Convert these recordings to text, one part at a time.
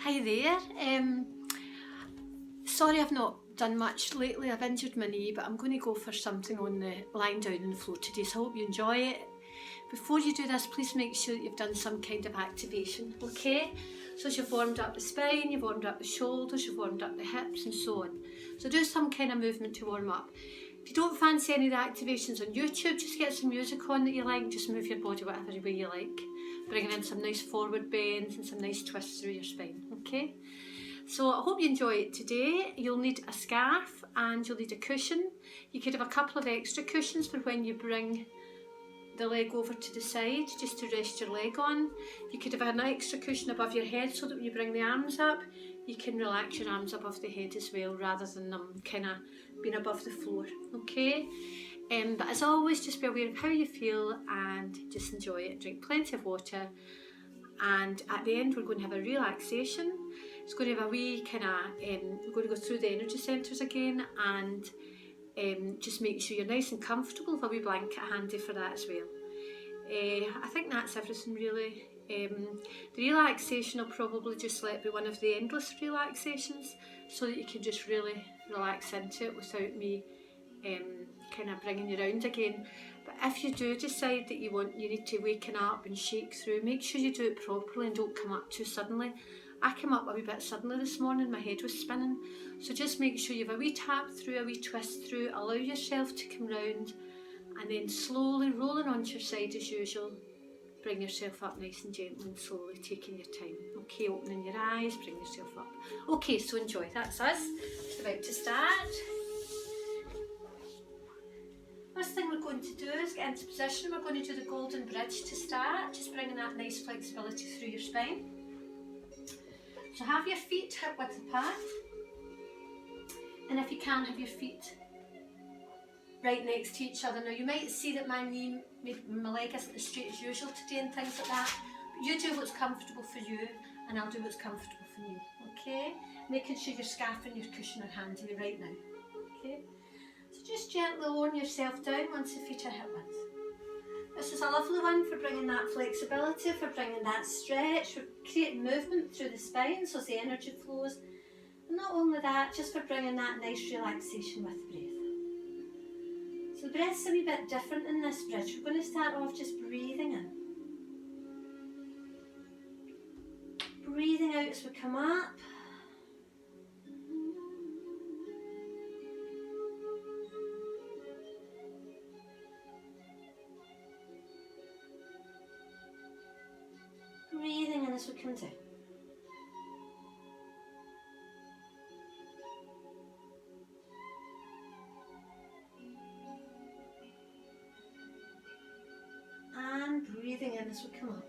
Hi there. Sorry I've not done much lately. I've injured my knee, but I'm going to go for something on the lying down on the floor today, so I hope you enjoy it. Before you do this, please make sure that you've done some kind of activation, okay? So as you've warmed up the spine, you've warmed up the shoulders, you've warmed up the hips and so on. So do some kind of movement to warm up. If you don't fancy any of the activations on YouTube, just get some music on that you like, just move your body whatever way you like. Bringing in some nice forward bends and some nice twists through your spine, okay? So I hope you enjoy it today. You'll need a scarf and you'll need a cushion. You could have a couple of extra cushions for when you bring the leg over to the side, just to rest your leg on. You could have an extra cushion above your head so that when you bring the arms up, you can relax your arms above the head as well, rather than them kind of being above the floor, okay? But as always, just be aware of how you feel and just enjoy it. Drink plenty of water, and at the end we're going to have a relaxation. It's going to have a wee kind of, we're going to go through the energy centres again, and just make sure you're nice and comfortable with a wee blanket handy for that as well. I think that's everything really. The relaxation will probably just let be one of the endless relaxations, so that you can just really relax into it without me kind of bringing you around again. But if you do decide that you need to waken up and shake through, make sure you do it properly and don't come up too suddenly. I came up a wee bit suddenly this morning, my head was spinning, so just make sure you have a wee tap through, a wee twist through, allow yourself to come round, and then slowly rolling onto your side as usual, bring yourself up nice and gently and slowly, taking your time. Okay, opening your eyes, bring yourself up. Okay, so enjoy, that's us, just about to start. First thing we're going to do is get into position. We're going to do the golden bridge to start, just bringing that nice flexibility through your spine. So have your feet hip width apart, and if you can, have your feet right next to each other. Now you might see that my leg isn't as straight as usual today and things like that, but you do what's comfortable for you and I'll do what's comfortable for me, okay? Making sure your scarf and your cushion are handy right now, okay? So just gently lowering yourself down once the feet are hip width. This is a lovely one for bringing that flexibility, for bringing that stretch, for creating movement through the spine so as the energy flows. And not only that, just for bringing that nice relaxation with the breath. So the breath's a wee bit different in this bridge. We're going to start off just breathing in. Breathing out as we come up. Breathing in as we come down. And breathing in as we come up.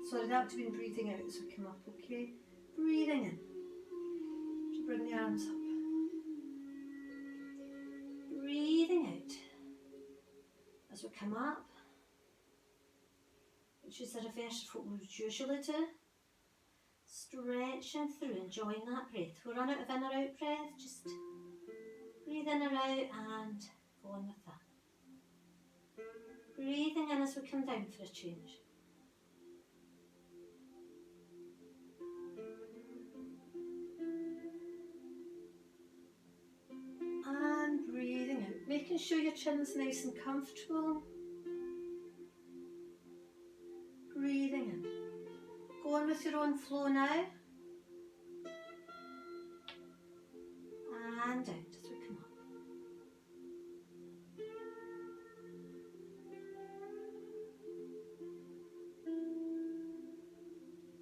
Sorry, that would have been breathing out as we come up, okay? Breathing in. Bring the arms up. Breathing out as we come up, which is the reverse of what we would usually do. Stretching through, enjoying that breath. We'll run out of in or out breath, just breathe in or out and go on with that. Breathing in as we come down for a change. Breathing out, making sure your chin's nice and comfortable. Breathing in. Go on with your own flow now. And out as we come up.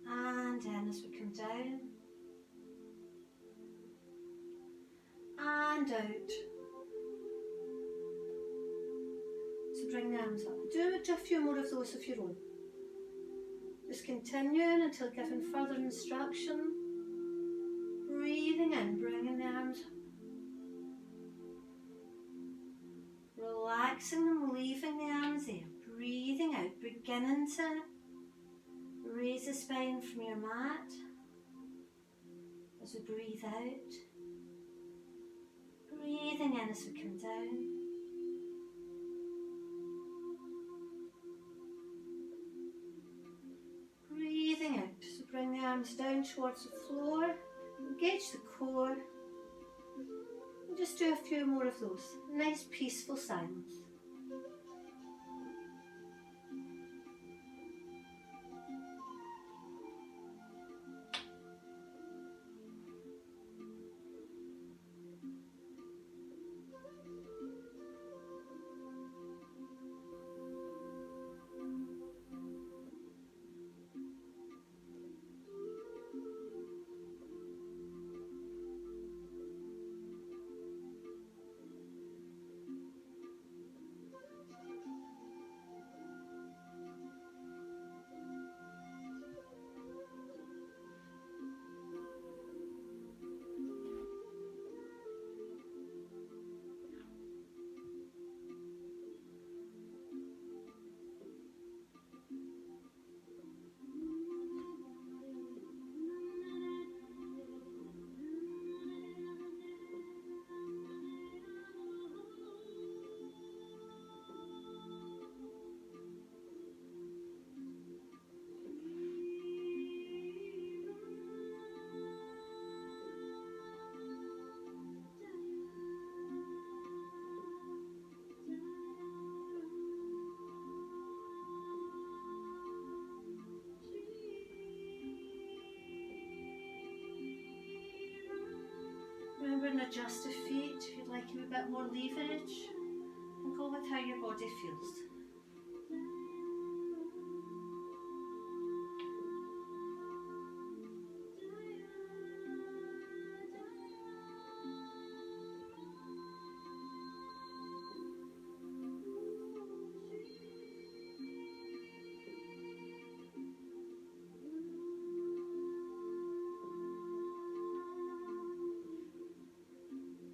And in as we come down. And out. So bring the arms up. Do a few more of those of your own. Just continuing until given further instruction. Breathing in, bringing the arms up. Relaxing them, leaving the arms there. Breathing out, beginning to raise the spine from your mat. As we breathe out. Breathing in as as we come down. Breathing out, so bring the arms down towards the floor, engage the core, and just do a few more of those. Nice peaceful silence. Remember, and adjust the feet if you'd like a bit more leverage, and go with how your body feels.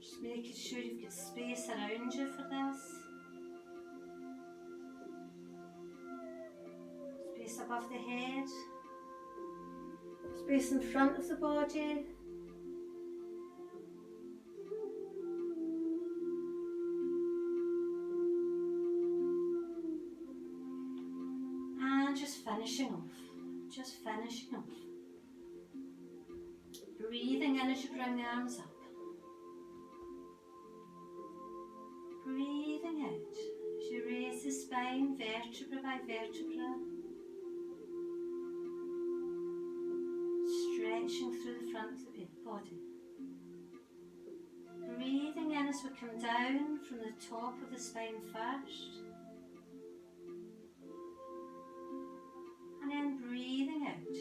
Just making sure you've got space around you for this. Space above the head. Space in front of the body. And just finishing off. Just finishing off. Breathing in as you bring the arms up. Breathing out as you raise the spine vertebra by vertebra. Stretching through the front of the body. Breathing in as we come down from the top of the spine first. And then breathing out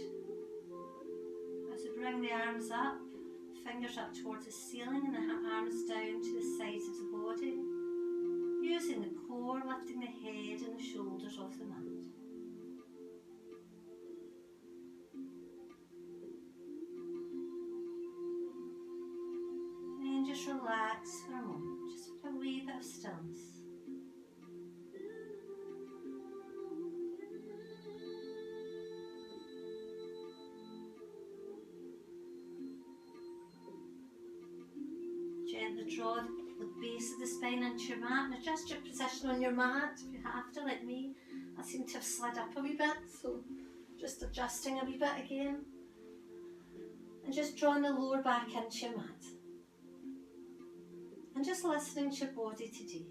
as we bring the arms up, fingers up towards the ceiling and the arms down to the sides of the body. Using the core, lifting the head and the shoulders off the mat. And just relax for a moment, just a wee bit of stillness. Gently draw the base of the spine into your mat and adjust your position on your mat if you have to, like me. I seem to have slid up a wee bit, so just adjusting a wee bit again. And just drawing the lower back into your mat. And just listening to your body today.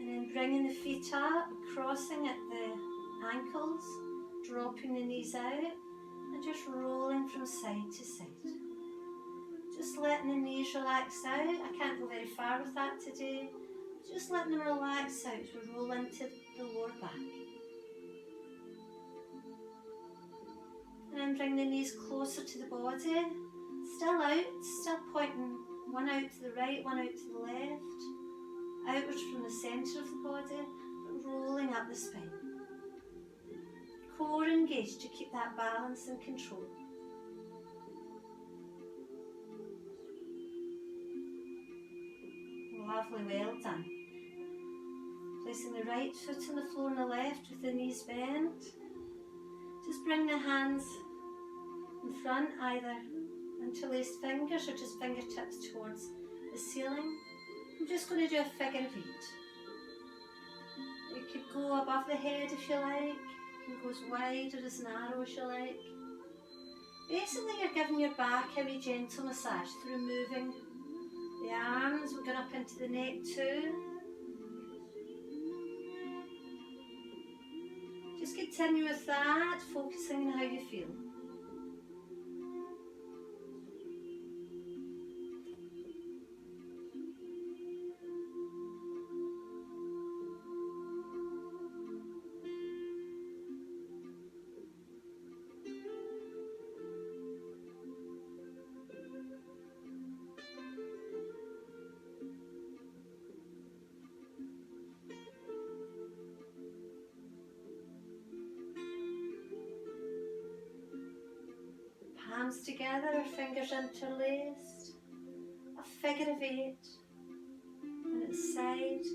And then bringing the feet up, crossing at the ankles, dropping the knees out and just rolling from side to side. Just letting the knees relax out. I can't go very far with that today. Just letting them relax out as we roll into the lower back. And then bring the knees closer to the body. Still out, still pointing one out to the right, one out to the left. Outwards from the centre of the body, but rolling up the spine. Core engaged to keep that balance and control. Lovely, well done. Placing the right foot on the floor and the left with the knees bent. Just bring the hands in front, either interlaced fingers or just fingertips towards the ceiling. I'm just going to do a figure of 8. You could go above the head if you like. You can go as wide or as narrow as you like. Basically, you're giving your back a wee gentle massage through moving the arms. We're going up into the neck too. Just continue with that, focusing on how you feel. Palms together or fingers interlaced. A figure of 8 on its side.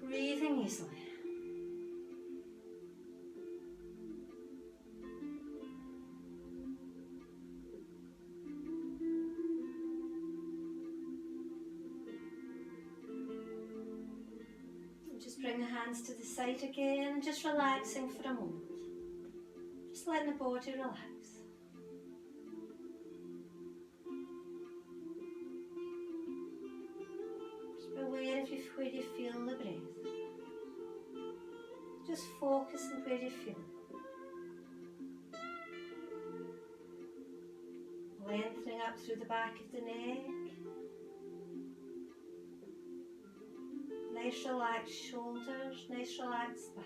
Breathing easily. And just bring the hands to the side again, just relaxing for a moment. Just letting the body relax. Just be aware of where you feel the breath. Just focus on where you feel it. Lengthening up through the back of the neck. Nice relaxed shoulders, nice relaxed back.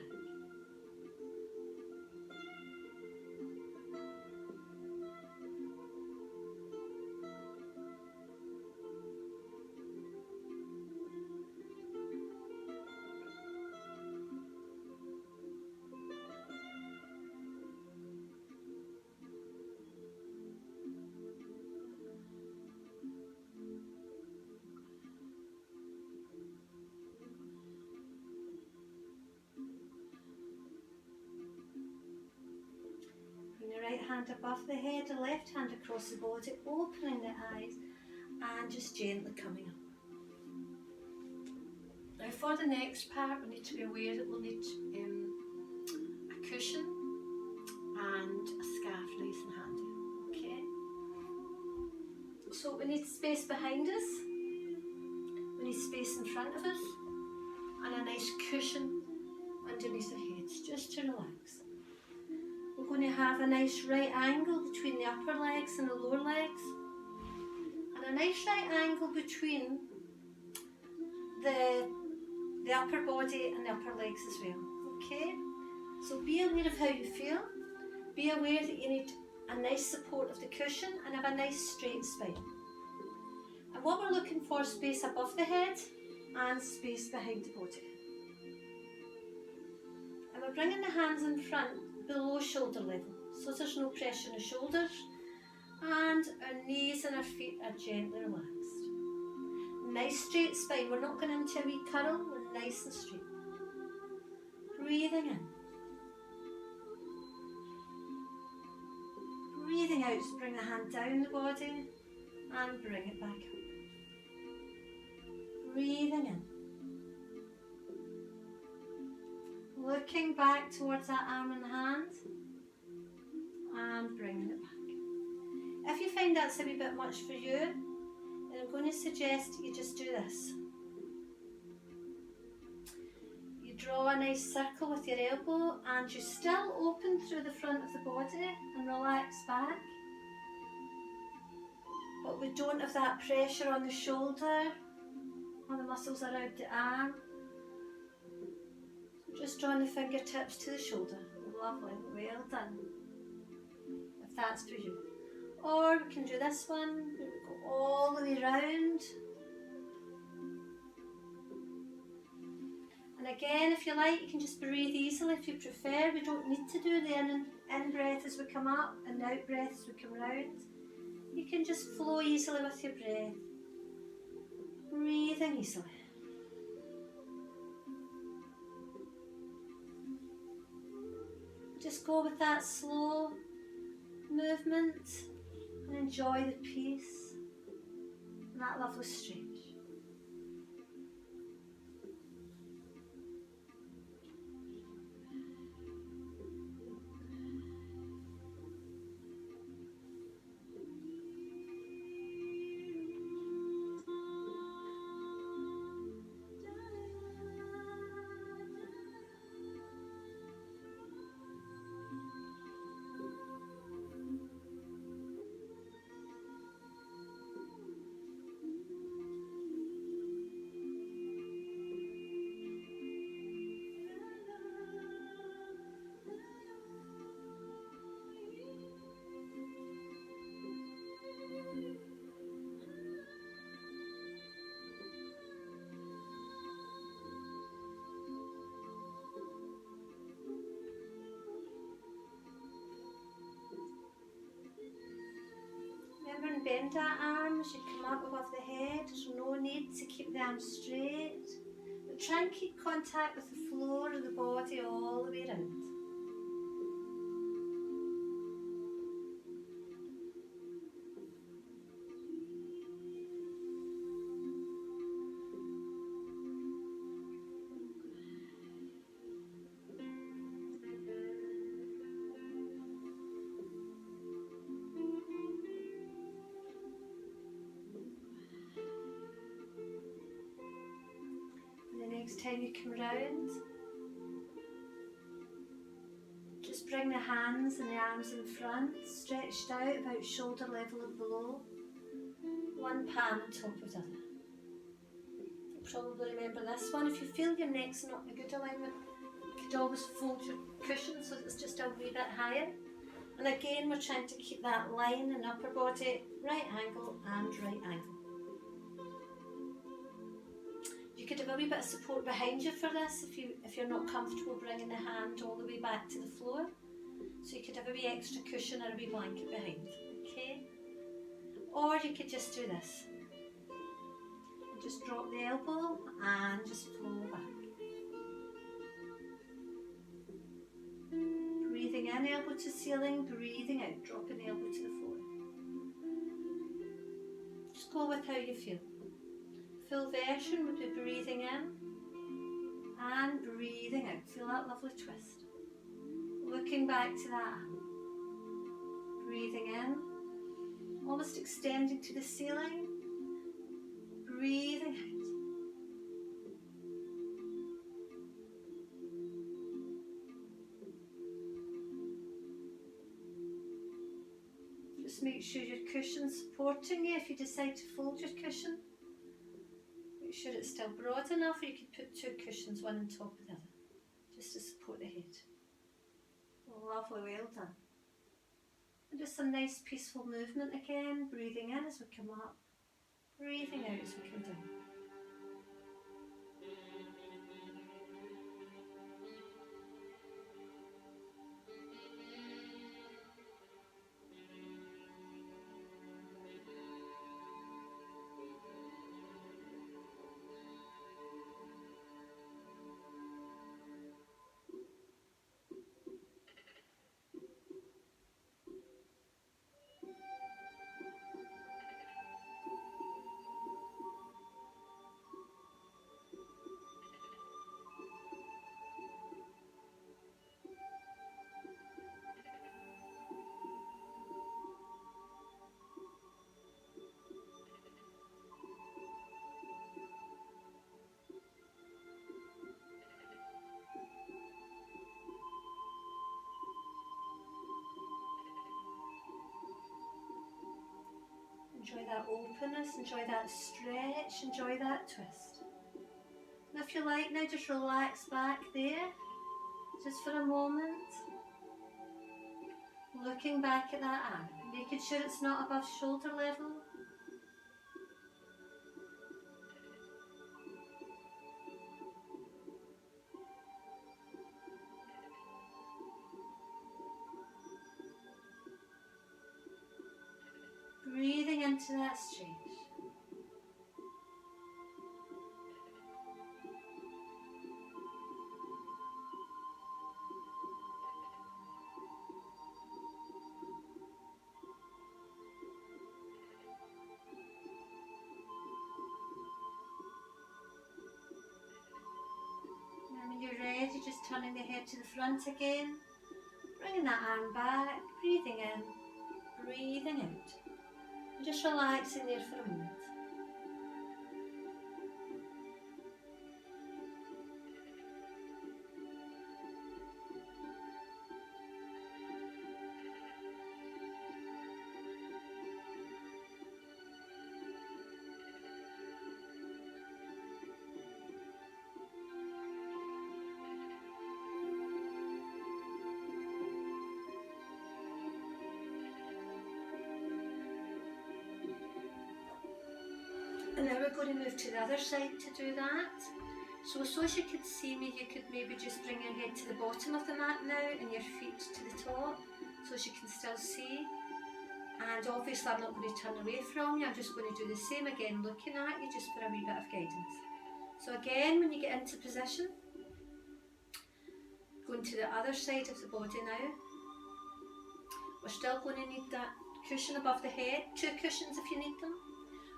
Right hand above the head, the left hand across the body, opening the eyes and just gently coming up. Now for the next part, we need to be aware that we'll need a cushion and a scarf nice and handy, okay? So we need space behind us, we need space in front of us, and a nice cushion underneath our heads, just to relax. We're going to have a nice right angle between the upper legs and the lower legs, and a nice right angle between the upper body and the upper legs as well, okay? So be aware of how you feel, be aware that you need a nice support of the cushion and have a nice straight spine. And what we're looking for is space above the head and space behind the body. And we're bringing the hands in front below shoulder level, so there's no pressure on the shoulders, and our knees and our feet are gently relaxed. Nice straight spine, we're not going into a wee curl, we're nice and straight. Breathing in. Breathing out, so bring the hand down the body and bring it back up. Breathing in. Looking back towards that arm and hand and bringing it back. If you find that's a wee bit much for you, then I'm going to suggest you just do this. You draw a nice circle with your elbow and you still open through the front of the body and relax back. But we don't have that pressure on the shoulder, on the muscles around the arm. Just drawing the fingertips to the shoulder. Lovely, well done. If that's for you. Or we can do this one, we go all the way round. And again, if you like, you can just breathe easily if you prefer. We don't need to do the in breath as we come up and the out breath as we come round. You can just flow easily with your breath. Breathing easily. Just go with that slow movement and enjoy the peace and that lovely stretch. Remember and bend that arm as you come up above the head. There's no need to keep the arms straight, but try and keep contact with the floor of the body all the way around. Next time you come round, just bring the hands and the arms in front, stretched out about shoulder level and below, one palm on top of the other. You'll probably remember this one. If you feel your neck's not in a good alignment, you could always fold your cushion so that it's just a wee bit higher. And again, we're trying to keep that line in upper body, right angle and right angle. You could have a wee bit of support behind you for this if you're not comfortable bringing the hand all the way back to the floor. So you could have a wee extra cushion or a wee blanket behind, okay? Or you could just do this. And just drop the elbow and just flow back. Breathing in, elbow to ceiling, breathing out, dropping the elbow to the floor. Just go with how you feel. Full version would be breathing in and breathing out. Feel that lovely twist. Looking back to that arm. Breathing in, almost extending to the ceiling. Breathing out. Just make sure your cushion's supporting you if you decide to fold your cushion. Make sure it's still broad enough, or you could put two cushions, one on top of the other, just to support the head. Lovely, well done. And just some nice peaceful movement again, breathing in as we come up, breathing out as we come down. Enjoy that openness, enjoy that stretch, enjoy that twist. And if you like now, just relax back there, just for a moment. Looking back at that arm, making sure it's not above shoulder level. Breathing into that stretch. turning the head to the front again, bringing that arm back, breathing in, breathing out, and just relaxing there for a moment. And now we're going to move to the other side to do that. So as you could see me, you could maybe just bring your head to the bottom of the mat now and your feet to the top, so as you can still see. And obviously I'm not going to turn away from you, I'm just going to do the same again, looking at you just for a wee bit of guidance. So again, when you get into position, going to the other side of the body now. We're still going to need that cushion above the head, 2 cushions if you need them.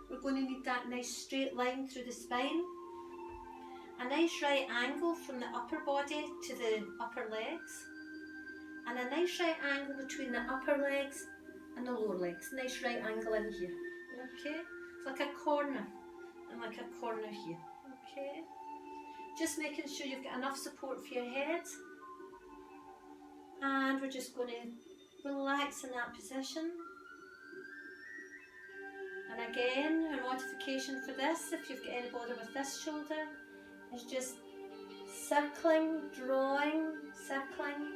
We're going to need that nice straight line through the spine, a nice right angle from the upper body to the upper legs, and a nice right angle between the upper legs and the lower legs. Nice right angle in here, okay? It's like a corner and like a corner here, okay? Just making sure you've got enough support for your head, and we're just going to relax in that position. And again, a modification for this, if you've got any bother with this shoulder, is just circling, drawing, circling,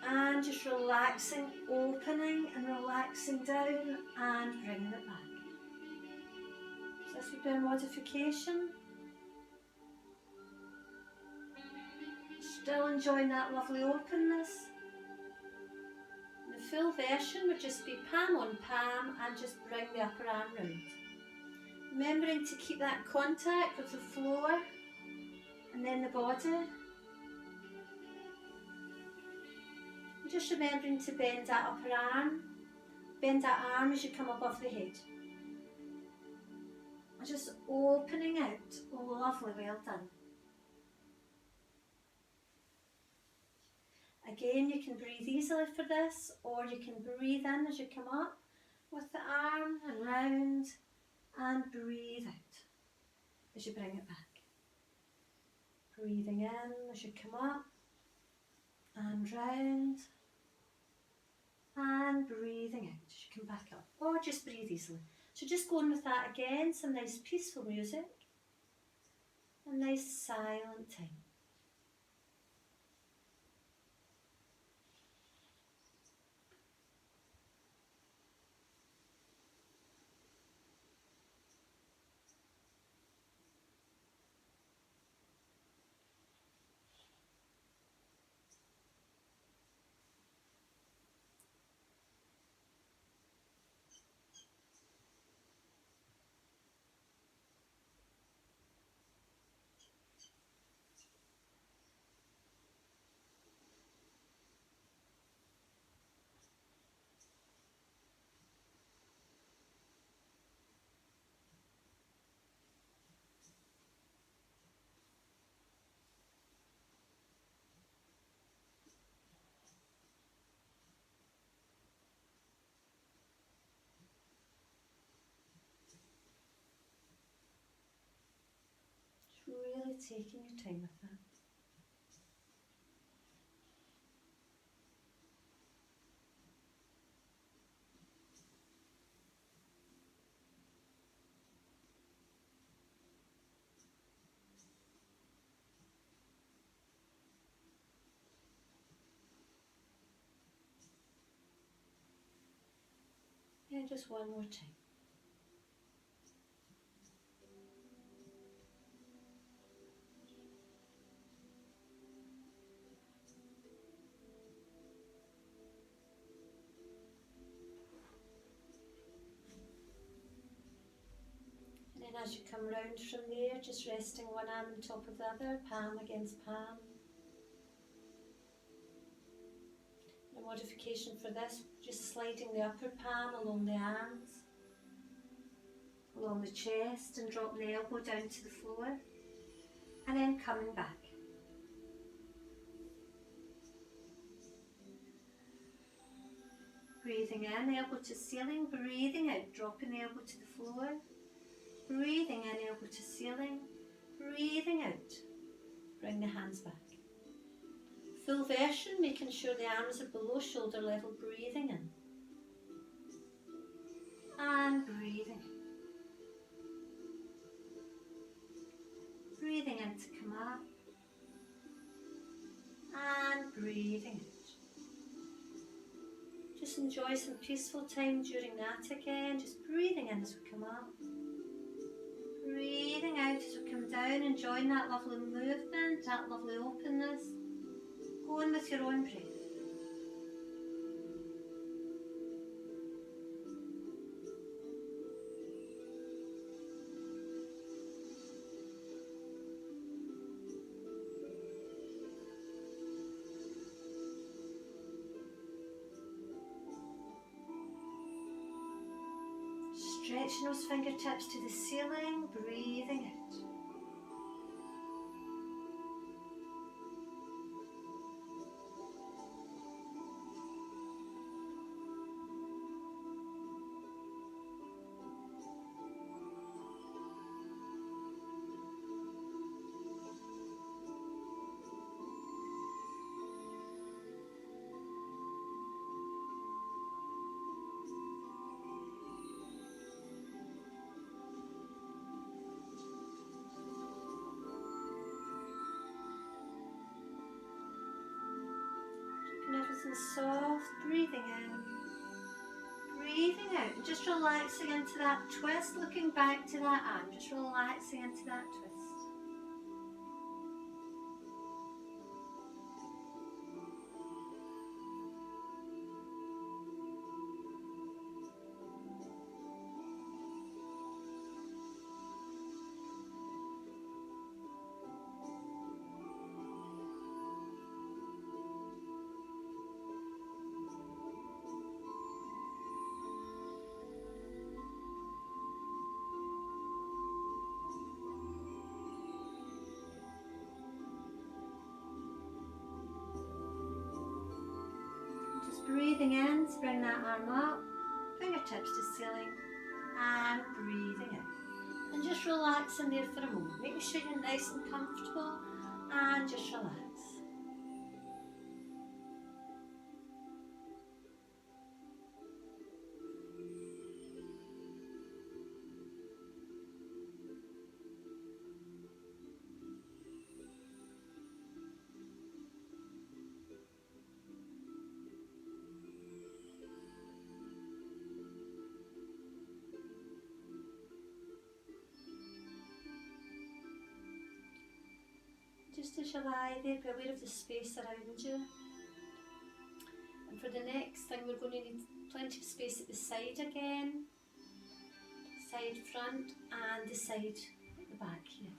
and just relaxing, opening and relaxing down and bringing it back. So this would be a modification. Still enjoying that lovely openness. The full version would just be palm on palm and just bring the upper arm round. Remembering to keep that contact with the floor and then the body. And just remembering to bend that upper arm, bend that arm as you come above the head. And just opening out. Lovely, well done. Again, you can breathe easily for this, or you can breathe in as you come up with the arm and round, and breathe out as you bring it back. Breathing in as you come up and round, and breathing out as you come back up, or just breathe easily. So just going with that again, some nice peaceful music, a nice silent time. Really taking your time with that. And just one more time. And then as you come round from there, just resting one arm on top of the other, palm against palm. The modification for this, just sliding the upper palm along the arms, along the chest, and drop the elbow down to the floor, and then coming back. Breathing in, elbow to ceiling. Breathing out, dropping the elbow to the floor. Breathing in, elbow to ceiling. Breathing out, bring the hands back. Full version, making sure the arms are below shoulder level. Breathing in. And breathing out. Breathing in to come up. And breathing out. Just enjoy some peaceful time during that again. Just breathing in as we come up. Breathing out as we come down, enjoying that lovely movement, that lovely openness. Going with your own breath. Stretching those fingertips to the ceiling, breathing out. Everything soft, breathing in, breathing out, and just relaxing into that twist, looking back to that arm, just relaxing into that twist. Breathing in to bring that arm up, fingertips to ceiling, and breathing out. And just relaxing there for a moment, making sure you're nice and comfortable, and just relax. Just as you lie there, be aware of the space around you. And for the next thing, we're going to need plenty of space at the side again, side front, and the side at the back here.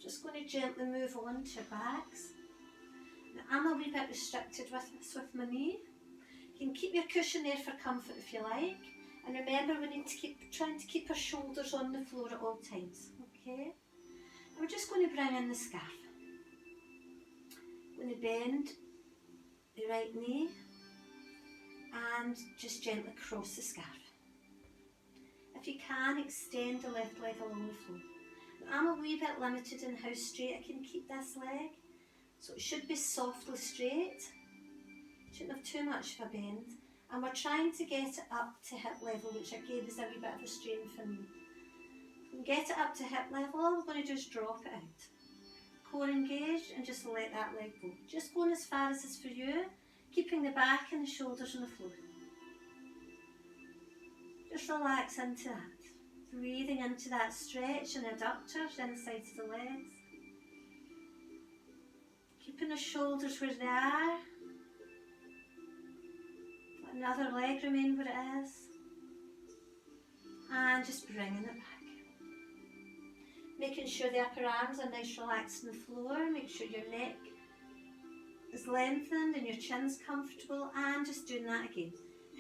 Just going to gently move on to your backs. Now, I'm a wee bit restricted with this with my knee. You can keep your cushion there for comfort if you like. And remember, we need to keep trying to keep our shoulders on the floor at all times. Okay? And we're just going to bring in the scarf. Going to bend the right knee and just gently cross the scarf. If you can, extend the left leg along the floor. Now, I'm a wee bit limited in how straight I can keep this leg, so it should be softly straight. Shouldn't have too much of a bend, and we're trying to get it up to hip level, which again is a wee bit of a strain for me. If we get it up to hip level, all we're going to do is drop it out. Core engaged, and just let that leg go. Just going as far as is for you, keeping the back and the shoulders on the floor. Just relax into that. Breathing into that stretch and adductors down the sides of the legs. Keeping the shoulders where they are. Let another leg remain where it is. And just bringing it back. Making sure the upper arms are nice relaxed on the floor. Make sure your neck is lengthened and your chin's comfortable, and just doing that again.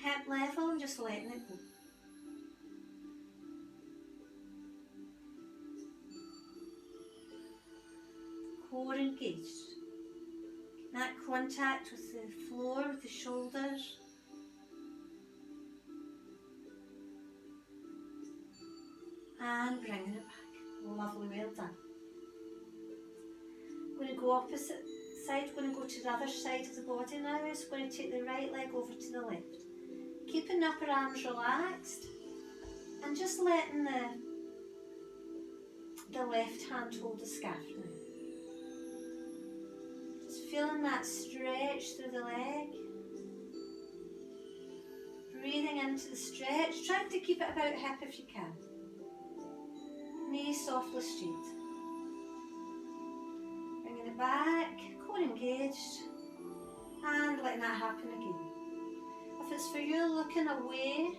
Hip level and just letting it go. Core engaged. That contact with the floor, with the shoulders. and bringing it back. Lovely, well done. I'm going to go opposite side, going to go to the other side of the body now. So I'm going to take the right leg over to the left. Keeping the upper arms relaxed and just letting the left hand hold the scarf now. Just feeling that stretch through the leg. Breathing into the stretch, trying to keep it about hip if you can. Knees softly straight. Bringing it back, core engaged, and letting that happen again. If it's for you, looking away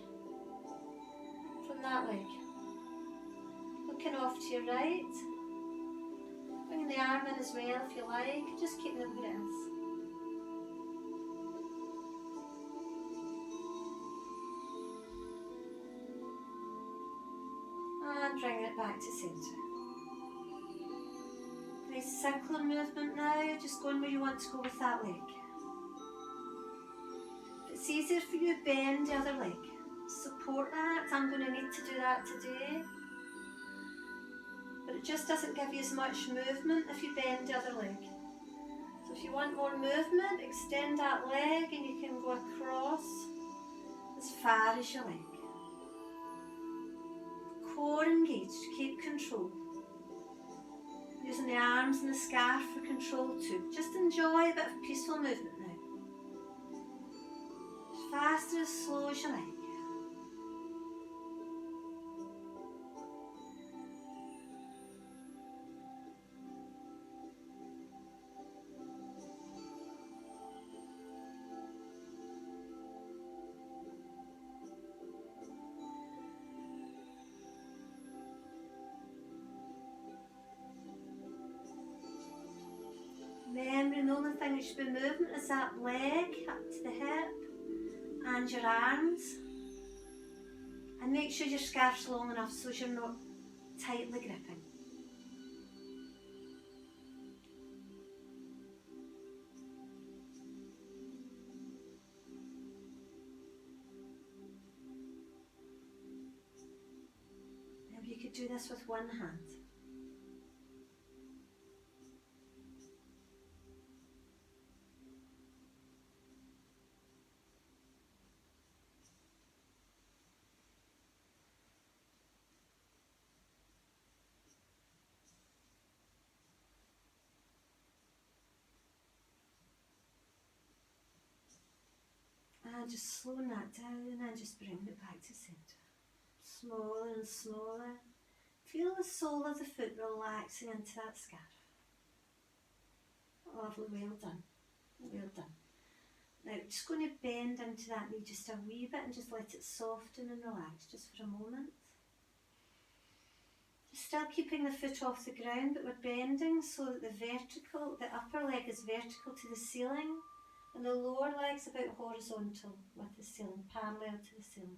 from that leg. Looking off to your right. Bringing the arm in as well if you like, just keeping it where it is. And bringing it back to centre. Nice circular movement now, just going where you want to go with that leg. If it's easier for you, bend the other leg. Support that. I'm going to need to do that today. But it just doesn't give you as much movement if you bend the other leg. So if you want more movement, extend that leg and you can go across as far as you like. Core engaged, keep control. Using the arms and the scarf for control too. Just enjoy a bit of peaceful movement now. As fast or as slow as you like. Remembering the only thing that should be moving is that leg up to the hip and your arms. And make sure your scarf's long enough so you're not tightly gripping. Maybe you could do this with one hand. And just slowing that down and just bringing it back to centre. Smaller and smaller. Feel the sole of the foot relaxing into that scarf. Lovely, well done. Well done. Now just going to bend into that knee just a wee bit and just let it soften and relax just for a moment. Still keeping the foot off the ground, but we're bending so that the upper leg is vertical to the ceiling and the lower leg's about horizontal with the ceiling, parallel to the ceiling.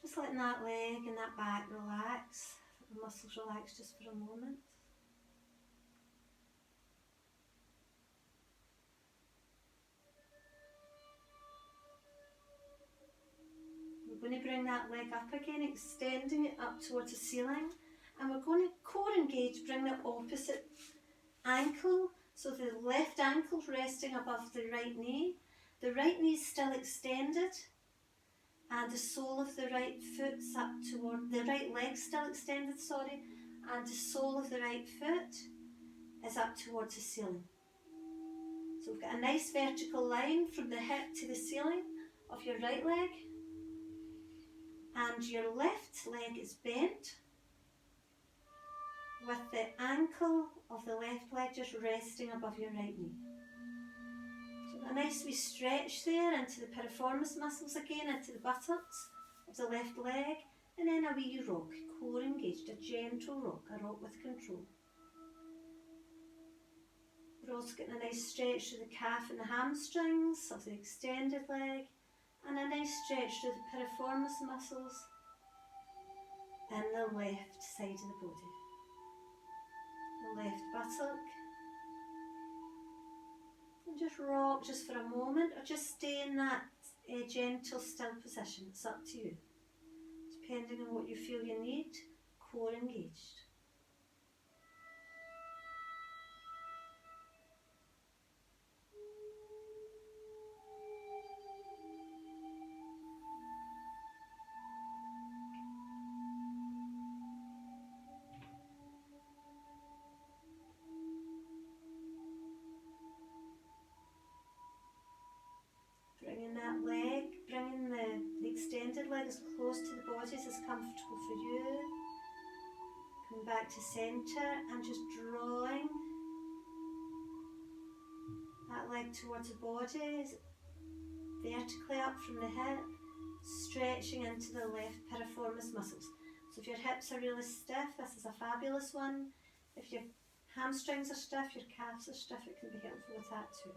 Just letting that leg and that back relax, the muscles relax just for a moment. We're going to bring that leg up again, extending it up towards the ceiling. And we're going to core engage, bring the opposite ankle, so the left ankle resting above the right knee. The right knee is still extended, and the sole of the right foot's up toward, the right leg's still extended, sorry, and the sole of the right foot is up towards the ceiling. So we've got a nice vertical line from the hip to the ceiling of your right leg, and your left leg is bent, with the ankle of the left leg just resting above your right knee. So a nice wee stretch there into the piriformis muscles again, into the buttocks of the left leg, and then a wee rock, core engaged, a gentle rock, a rock with control. We're also getting a nice stretch through the calf and the hamstrings of the extended leg, and a nice stretch through the piriformis muscles in the left side of the body. The left buttock, and just rock just for a moment, or just stay in that a gentle still position. It's up to you, depending on what you feel you need. Core engaged. Bringing that leg, bringing the extended leg as close to the body as is comfortable for you. Coming back to centre and just drawing that leg towards the body, vertically up from the hip, stretching into the left piriformis muscles. So if your hips are really stiff, this is a fabulous one. If your hamstrings are stiff, your calves are stiff, it can be helpful with that too.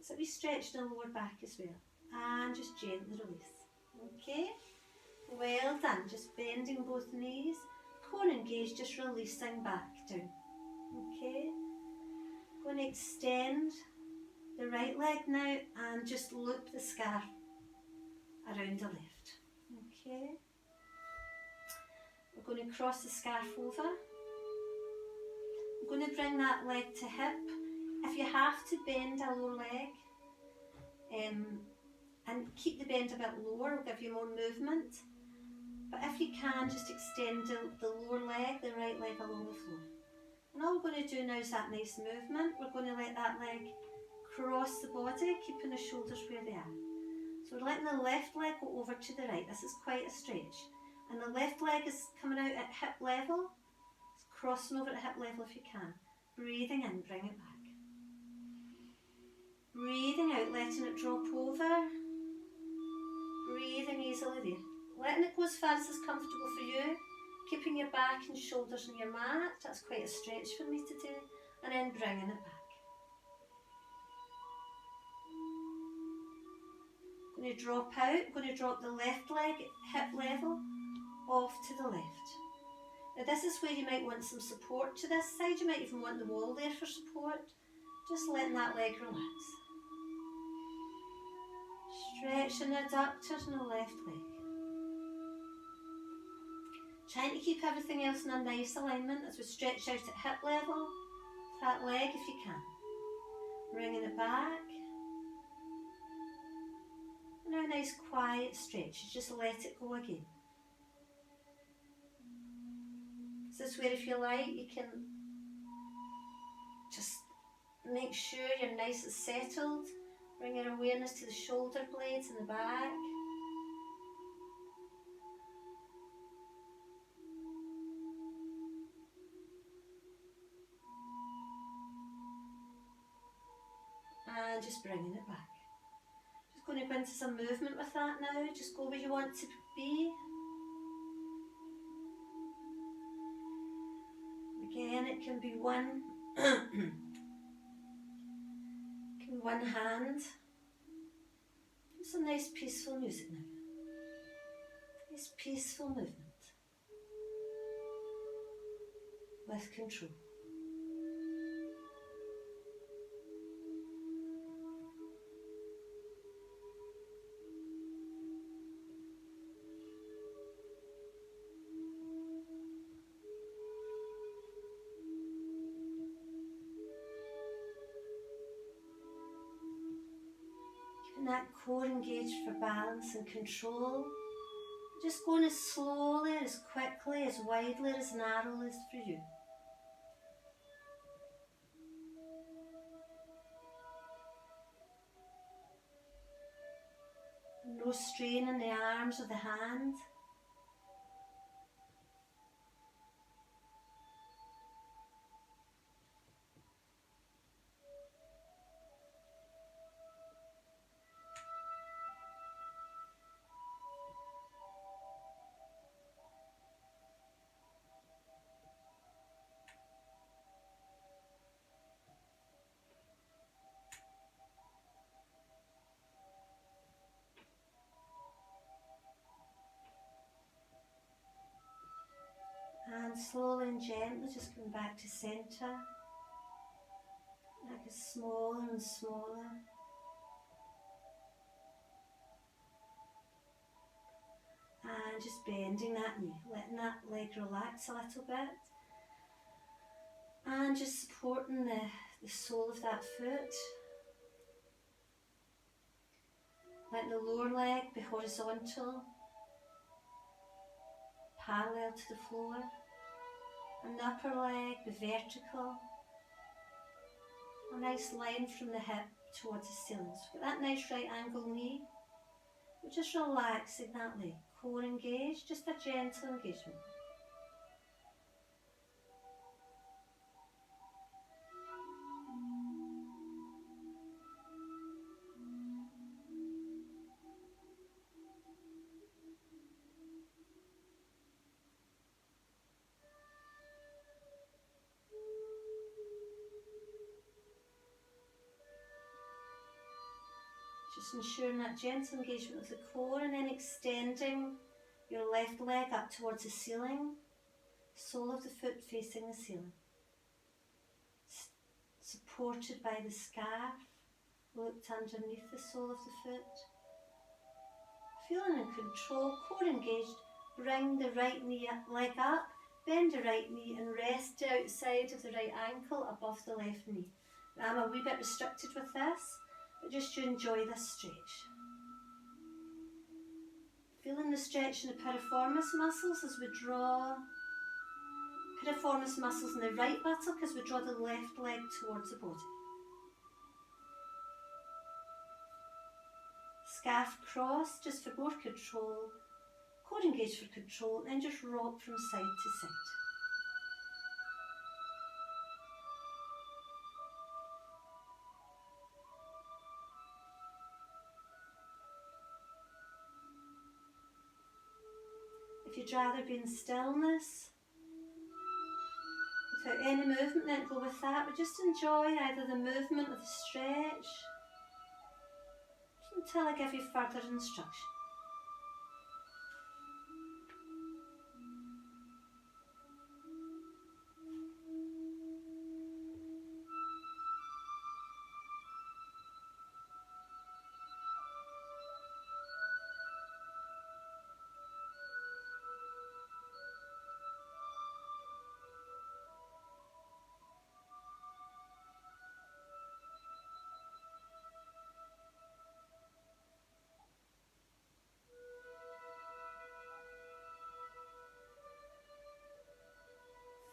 So we stretch the lower back as well, and just gently release. Okay, well done. Just bending both knees, core engaged, just releasing back down. Okay, going to extend the right leg now and just loop the scarf around the left. Okay, we're going to cross the scarf over. I'm going to bring that leg to hip. If you have to bend a lower leg and keep the bend a bit lower, it'll give you more movement. But if you can, just extend the lower leg, the right leg along the floor. And all we're going to do now is that nice movement. We're going to let that leg cross the body, keeping the shoulders where they are. So we're letting the left leg go over to the right. This is quite a stretch. And the left leg is coming out at hip level. It's crossing over at hip level if you can. Breathing in, bring it back. Breathing out, letting it drop over. Breathing easily there. Letting it go as far as is comfortable for you. Keeping your back and shoulders on your mat. That's quite a stretch for me to do. And then bringing it back. Going to drop out. Going to drop the left leg at hip level off to the left. Now this is where you might want some support to this side. You might even want the wall there for support. Just letting that leg relax. Stretching the adductors and the left leg. Trying to keep everything else in a nice alignment as we stretch out at hip level. That leg if you can. Bringing it back. Now a nice quiet stretch. You just let it go again. This is where if you like you can just make sure you're nice and settled. Bring your awareness to the shoulder blades in the back. And just bringing it back. Just going to go into some movement with that now. Just go where you want to be. Again, it can be one one hand. Some nice peaceful music now. Nice peaceful movement with control. That core engaged for balance and control. Just going as slowly, as quickly, as widely, as narrow as for you. No strain in the arms or the hand. And slowly and gently just coming back to centre. Like it's smaller and smaller. And just bending that knee, letting that leg relax a little bit. And just supporting the sole of that foot. Letting the lower leg be horizontal, parallel to the floor. And the upper leg be vertical. A nice line from the hip towards the ceiling. So get that nice right angle knee. We're just relaxing that leg. Core engaged, just a gentle engagement. Just ensuring that gentle engagement of the core and then extending your left leg up towards the ceiling, sole of the foot facing the ceiling. Supported by the scarf, looked underneath the sole of the foot. Feeling in control, core engaged, bring the right leg up, bend the right knee and rest outside of the right ankle above the left knee. Now I'm a wee bit restricted with this, but just to enjoy this stretch. Feeling the stretch in the piriformis muscles as we draw, piriformis muscles in the right buttock as we draw the left leg towards the body. Scarf cross just for more control, core engaged for control, and then just rock from side to side. If you'd rather be in stillness, without any movement, then go with that, but just enjoy either the movement or the stretch, just until I give you further instruction.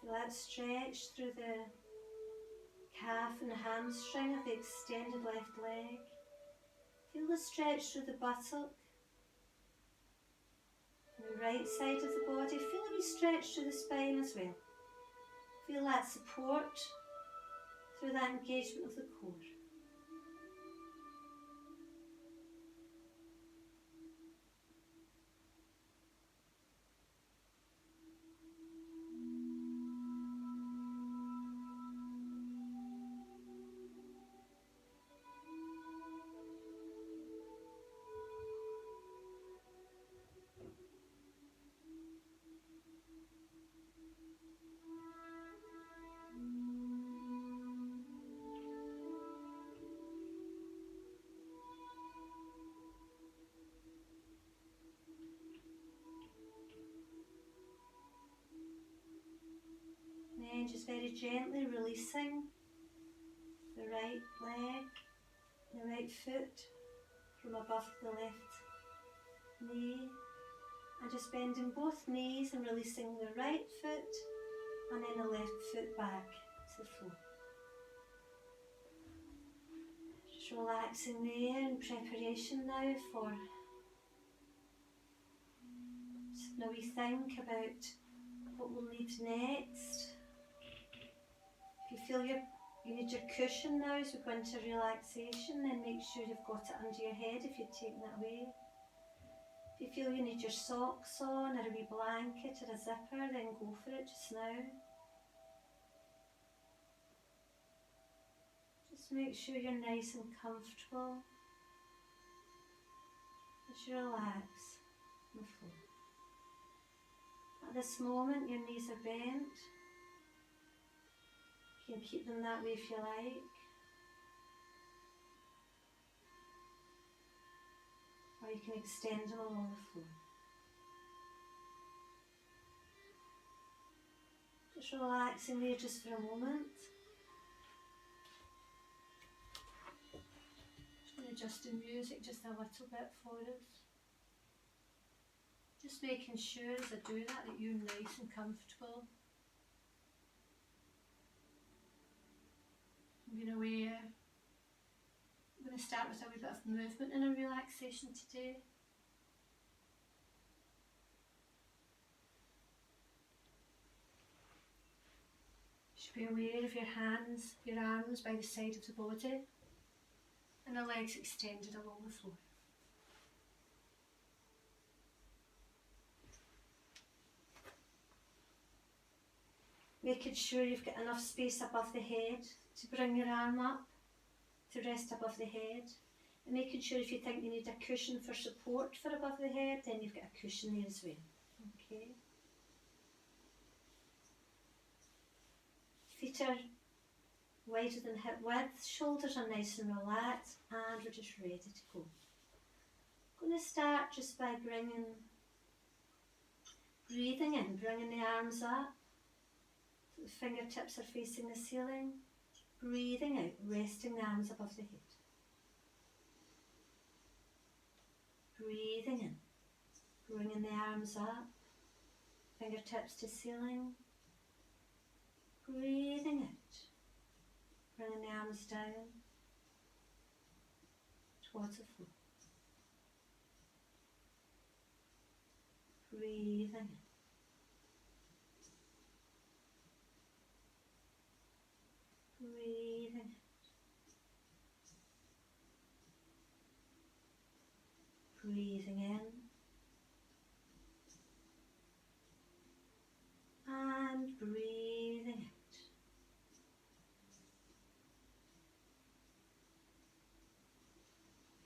Feel that stretch through the calf and the hamstring of the extended left leg. Feel the stretch through the buttock, and the right side of the body. Feel a wee stretch through the spine as well. Feel that support through that engagement of the core. Then just very gently releasing the right leg, the right foot from above the left knee, and just bending both knees and releasing the right foot and then the left foot back to the floor. Just relaxing there in preparation now for just now we think about what we'll need next. If you feel you need your cushion now as we go into relaxation, then make sure you've got it under your head if you're taking that away. If you feel you need your socks on or a wee blanket or a zipper, then go for it just now. Just make sure you're nice and comfortable as you relax on the floor. At this moment, your knees are bent. You can keep them that way if you like. Or you can extend them along the floor. Just relaxing there just for a moment. Just going to adjust the music just a little bit for us. Just making sure as I do that you're nice and comfortable. I'm going to start with a wee bit of movement in a relaxation today. Just be aware of your hands, your arms by the side of the body and the legs extended along the floor. Making sure you've got enough space above the head to bring your arm up, to rest above the head. And making sure if you think you need a cushion for support for above the head, then you've got a cushion there as well. Okay. Feet are wider than hip width, shoulders are nice and relaxed, and we're just ready to go. I'm going to start just by breathing in, bringing the arms up. The fingertips are facing the ceiling. Breathing out, resting the arms above the head. Breathing in, bringing the arms up, fingertips to ceiling. Breathing out, bringing the arms down towards the floor. Breathing in. Breathing out. Breathing in. And breathing out.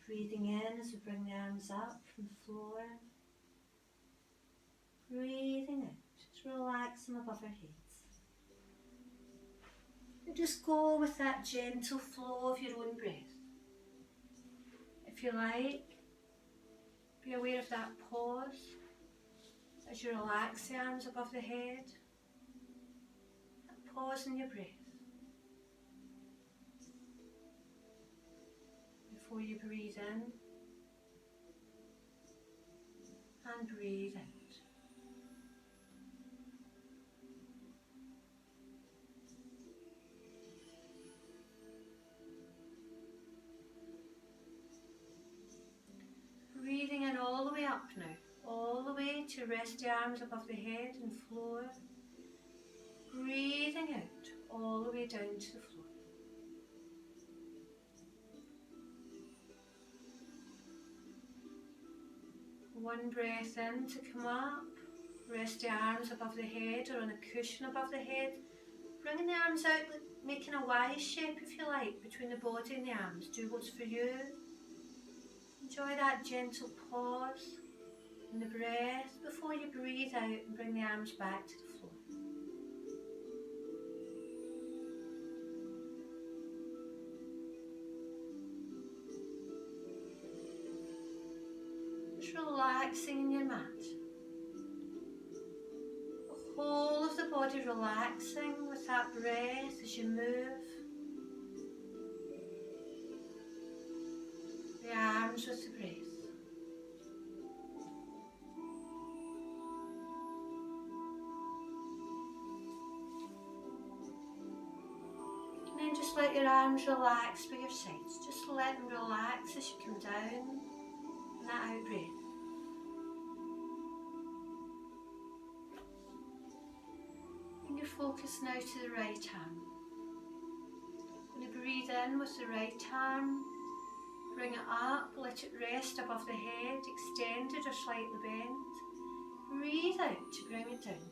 Breathing in as we bring the arms up from the floor. Breathing out, just relaxing above our heads. And just go with that gentle flow of your own breath. If you like, be aware of that pause as you relax the arms above the head. That pause in your breath before you breathe in and breathe out. Breathing in all the way up now, all the way to rest the arms above the head and floor. Breathing out all the way down to the floor. One breath in to come up, rest the arms above the head or on a cushion above the head. Bringing the arms out, making a Y shape if you like, between the body and the arms. Do what's for you. Enjoy that gentle pause in the breath before you breathe out and bring the arms back to the floor. Just relaxing in your mat. The whole of the body relaxing with that breath as you move. The arms with the breath. And then just let your arms relax by your sides. Just let them relax as you come down in that out breath. Bring your focus now to the right arm. I'm going to breathe in with the right arm. Bring it up, let it rest above the head, extended or slightly bent. Breathe out to bring it down.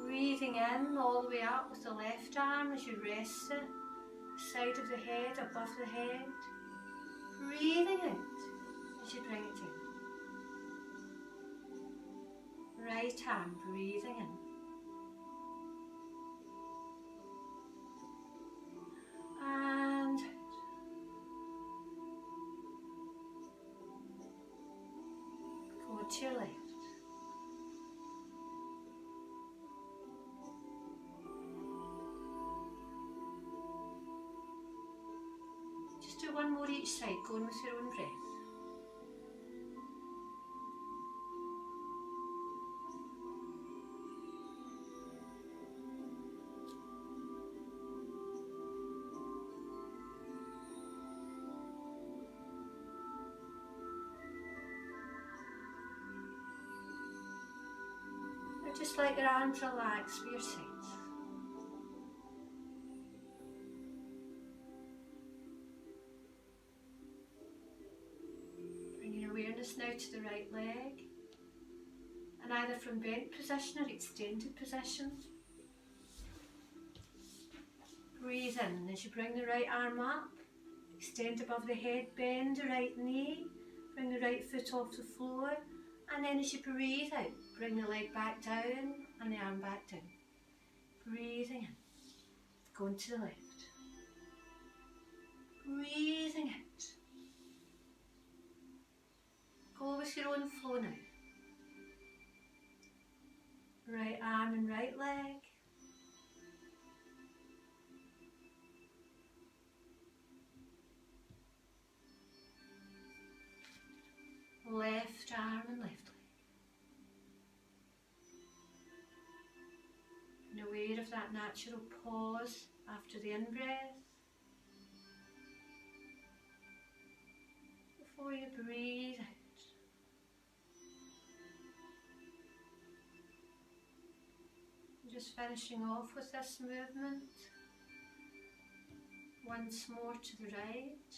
Breathing in all the way up with the left arm as you rest it, side of the head, above the head. Breathing out as you bring it down. Right arm, breathing in. And out. Go to your left. one more each side, going with your own breath. Now just let your arms relax for your sides. Awareness now to the right leg, and either from bent position or extended position. Breathe in as you bring the right arm up, extend above the head, bend the right knee, bring the right foot off the floor, and then as you breathe out, bring the leg back down and the arm back down. Breathing in, going to the left. Breathing out. Go with your own flow now. Right arm and right leg. Left arm and left leg. And aware of that natural pause after the in-breath. Before you breathe out. Just finishing off with this movement. Once more to the right.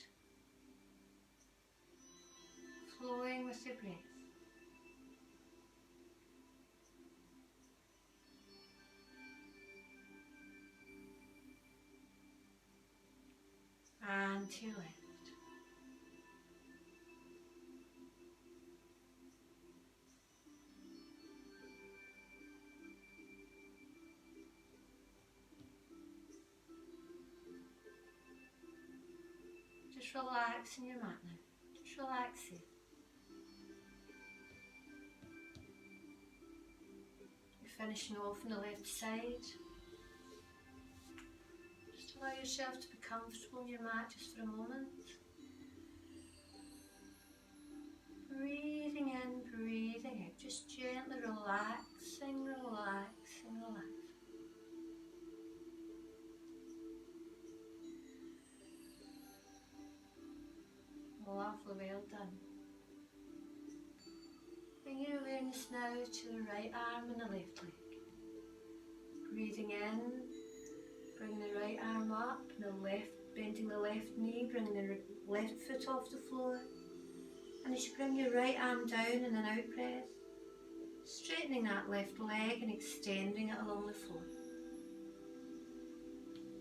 Flowing with your breath. And to your left. Just relax in your mat now. Just relax here. You're finishing off on the left side. Just allow yourself to be comfortable in your mat just for a moment. Breathing in, breathing out. Just gently relaxing, relaxing, relaxing. Lovely, well done. Bring your awareness now to the right arm and the left leg. Breathing in, bring the right arm up, and the left, bending the left knee, bring the left foot off the floor. And as you bring your right arm down in an out breath, straightening that left leg and extending it along the floor.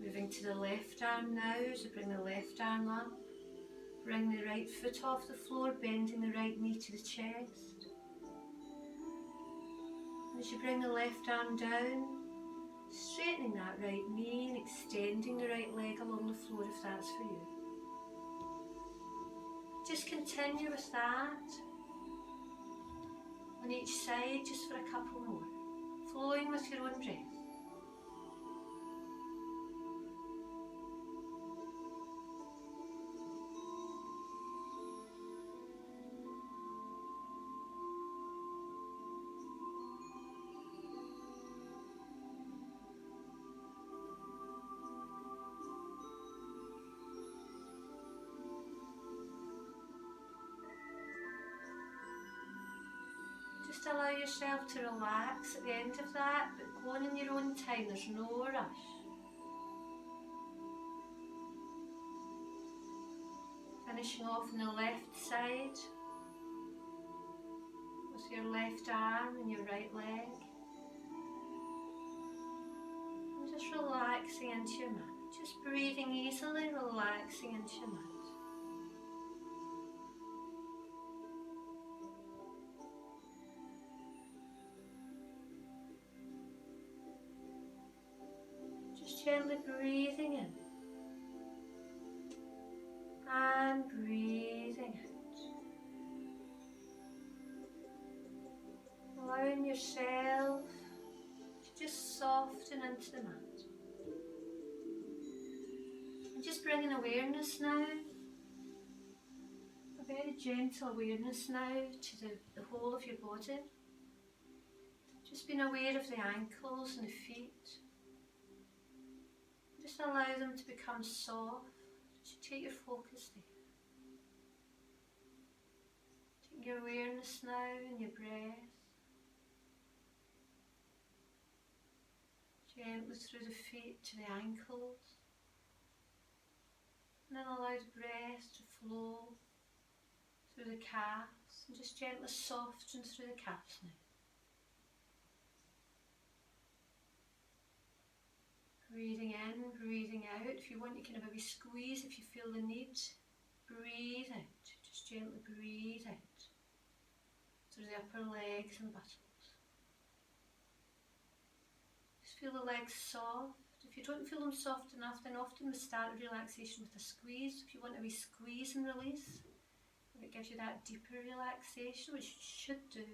Moving to the left arm now, as you bring the left arm up. Bring the right foot off the floor, bending the right knee to the chest. As you bring the left arm down, straightening that right knee and extending the right leg along the floor if that's for you. Just continue with that on each side, just for a couple more. Flowing with your own breath. Just allow yourself to relax at the end of that, but go on in your own time, there's no rush. Finishing off on the left side with your left arm and your right leg. And just relaxing into your mat. Just breathing easily, relaxing into your mat. Gently breathing in and breathing out. Allowing yourself to just soften into the mat. And just bringing awareness now very gentle awareness now to the whole of your body. Just being aware of the ankles and the feet. Just allow them to become soft. Just take your focus there. Take your awareness now in your breath. Gently through the feet to the ankles. And then allow the breath to flow through the calves. And just gently soften through the calves now. Breathing in, breathing out. If you want, you can have a wee squeeze if you feel the need. Breathe out. Just gently breathe out through the upper legs and buttocks. Just feel the legs soft. If you don't feel them soft enough, then often we start relaxation with a squeeze. If you want a wee squeeze and release, if it gives you that deeper relaxation, which you should do,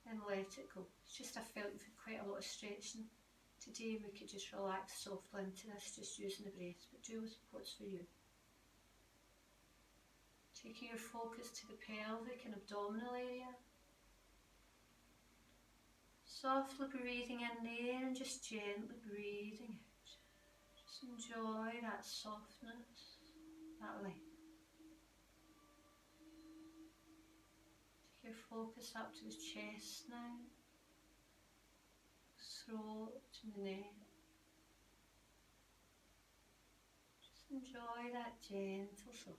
then let it go. It's just I felt you've had quite a lot of stretching today, and we could just relax softly into this, just using the breath, but do with what's for you. Taking your focus to the pelvic and abdominal area. Softly breathing in there and just gently breathing out. Just enjoy that softness, that light. Take your focus up to the chest now. Throat and the neck. Just enjoy that gentle softness.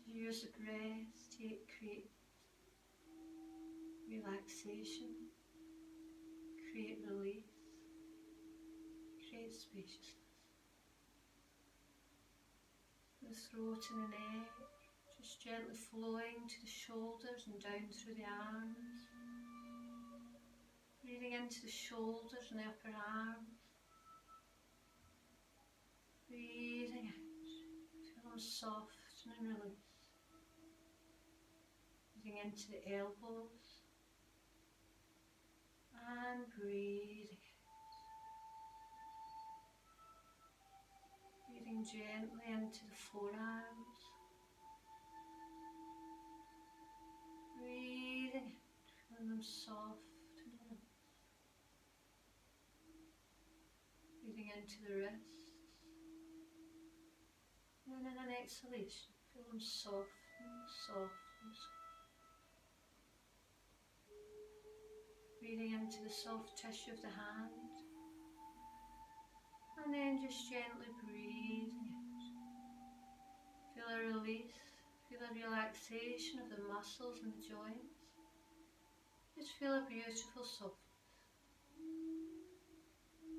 Use the breath to create relaxation, create release, create spaciousness. The throat and the neck. Just gently flowing to the shoulders and down through the arms. Breathing into the shoulders and the upper arms. Breathing out. Feel them soften and release. Breathing into the elbows. And breathing out. Breathing gently into the forearms. Breathing out, feeling them soft and release. Breathing into the wrists. And then in an exhalation, feel them soften, soften, soften. Breathing into the soft tissue of the hand. And then just gently breathing out. Feel a release. Feel a relaxation of the muscles and the joints. Just feel a beautiful softness.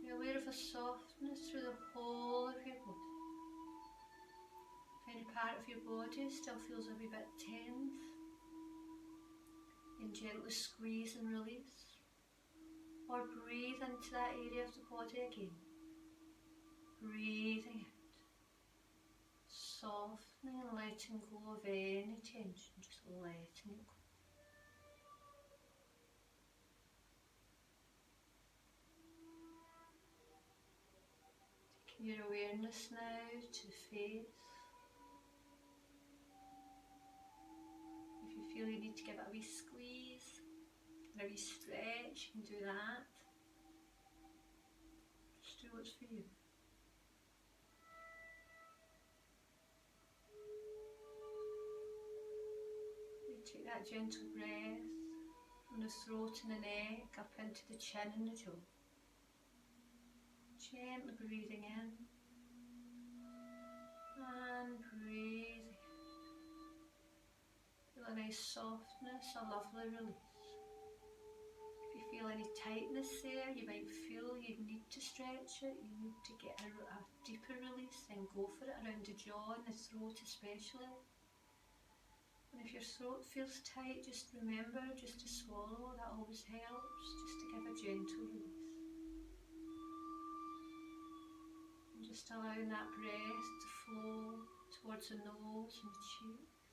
Be aware of a softness through the whole of your body. If any part of your body still feels a wee bit tense, then gently squeeze and release. Or breathe into that area of the body again. Breathing out. Softening and letting go of any tension, just letting it go. Taking your awareness now to the face. If you feel you need to give it a wee squeeze or a wee stretch, you can do that. Just do what's for you. Take that gentle breath from the throat and the neck up into the chin and the jaw. Gently breathing in and breathing out. Feel a nice softness, a lovely release. If you feel any tightness there, you might feel you need to stretch it, you need to get a deeper release, then go for it around the jaw and the throat especially. And if your throat feels tight, just remember just to swallow, that always helps, just to give a gentle release. And just allowing that breath to flow towards the nose and the cheeks.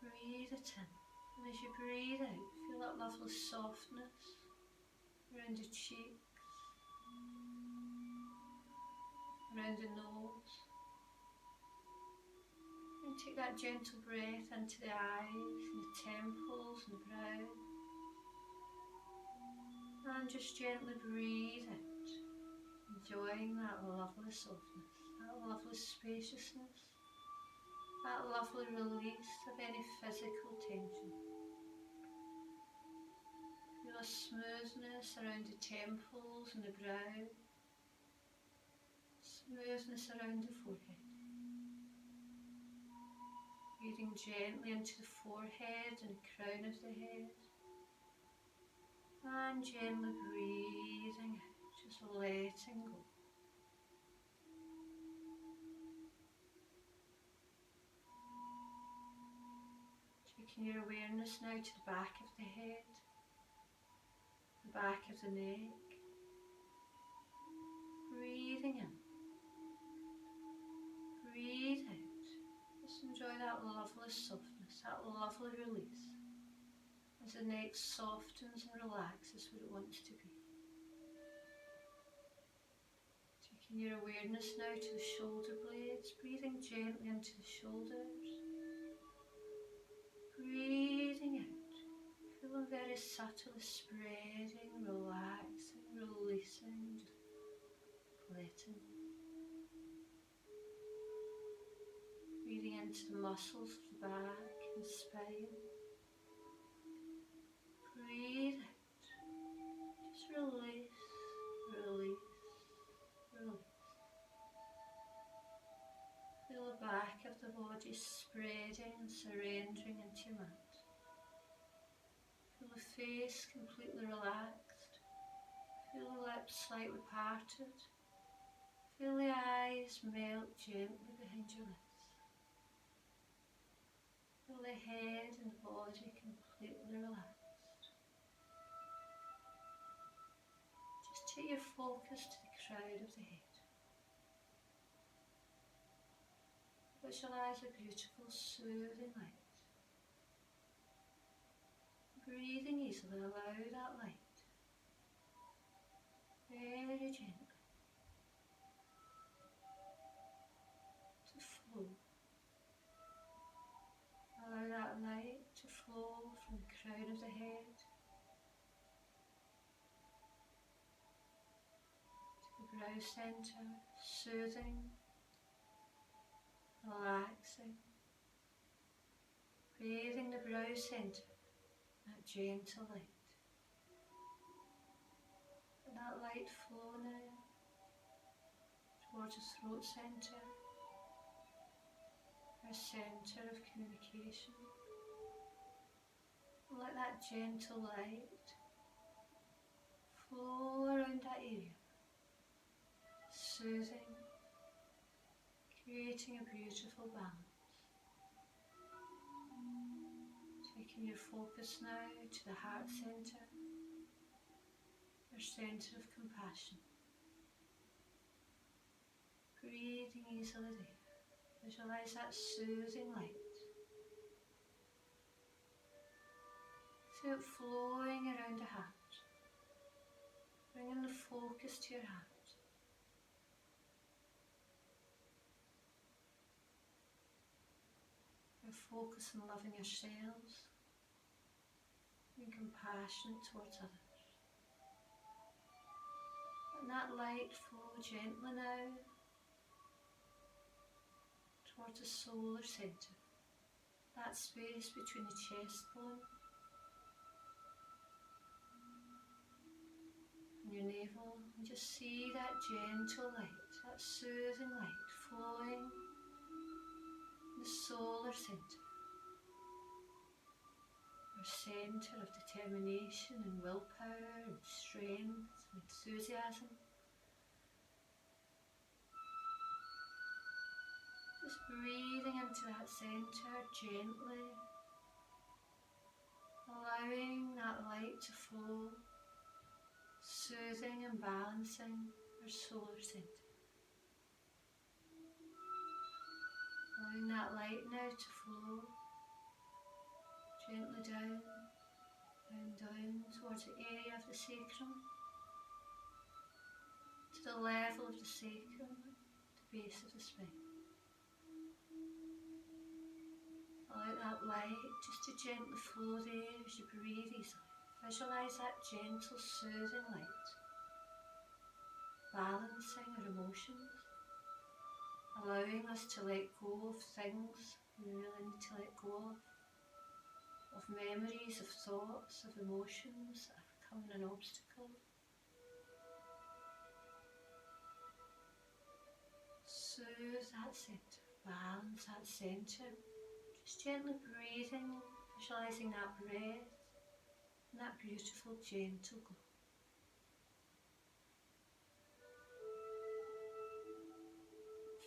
Breathe it in, and as you breathe out, feel that lovely softness around the cheeks, around the nose. And take that gentle breath into the eyes and the temples and the brow. And just gently breathe out, enjoying that lovely softness, that lovely spaciousness, that lovely release of any physical tension. Feel a smoothness around the temples and the brow, smoothness around the forehead. Breathing gently into the forehead and the crown of the head. And gently breathing out, just letting go. Taking your awareness now to the back of the head, the back of the neck. Breathing in, breathe out. Just enjoy that lovely softness, that lovely release as the neck softens and relaxes where it wants to be. Taking your awareness now to the shoulder blades, breathing gently into the shoulders. Breathing out, feeling very subtly spreading, relaxing, releasing, just letting go. Breathing into the muscles of the back and spine. Breathe out, just release, release, release. Feel the back of the body spreading and surrendering into your mat. Feel the face completely relaxed. Feel the lips slightly parted. Feel the eyes melt gently behind your lids. Feel the head and body completely relaxed. Just take your focus to the crown of the head. Visualise a beautiful soothing light. Breathing easily, allow that light very gently to flow. Allow that light to flow from the crown of the head to the brow centre, soothing, relaxing, bathing the brow centre, that gentle light. And that light flow now towards the throat centre, our centre of communication. Let that gentle light flow around that area, soothing, creating a beautiful balance. Taking your focus now to the heart centre, our centre of compassion. Breathing easily there. Visualise that soothing light. Feel it flowing around the heart, bringing the focus to your heart. Your focus on loving yourselves, being compassionate towards others. And that light flow gently now towards the solar centre, that space between the chest bone and your navel, and just see that gentle light, that soothing light flowing in the solar centre, our centre of determination and willpower and strength and enthusiasm. Just breathing into that centre gently, allowing that light to flow, soothing and balancing our solar centre. Allowing that light now to flow gently down, down towards the area of the sacrum, to the level of the sacrum, base of the spine. Allow that light just to gently flow there as you breathe easily. Visualise that gentle, soothing light, balancing our emotions, allowing us to let go of things we really need to let go of memories, of thoughts, of emotions that are becoming an obstacle. Soothe that centre, balance that centre, just gently breathing, visualising that breath and that beautiful gentle glow.